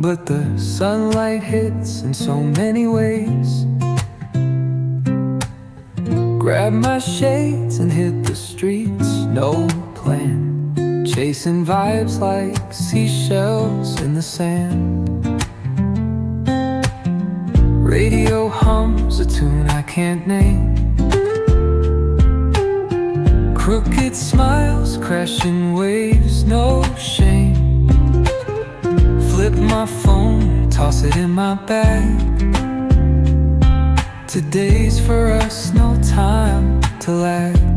but the sunlight hits in so many ways. Grab my shades and hit the streets, no plan, chasing vibes like seashells in the sand. Radio hums a tune I can't name. Crooked smiles, crashing waves, no shame. Flip my phone, toss it in my bag. Today's for us, no time to lag.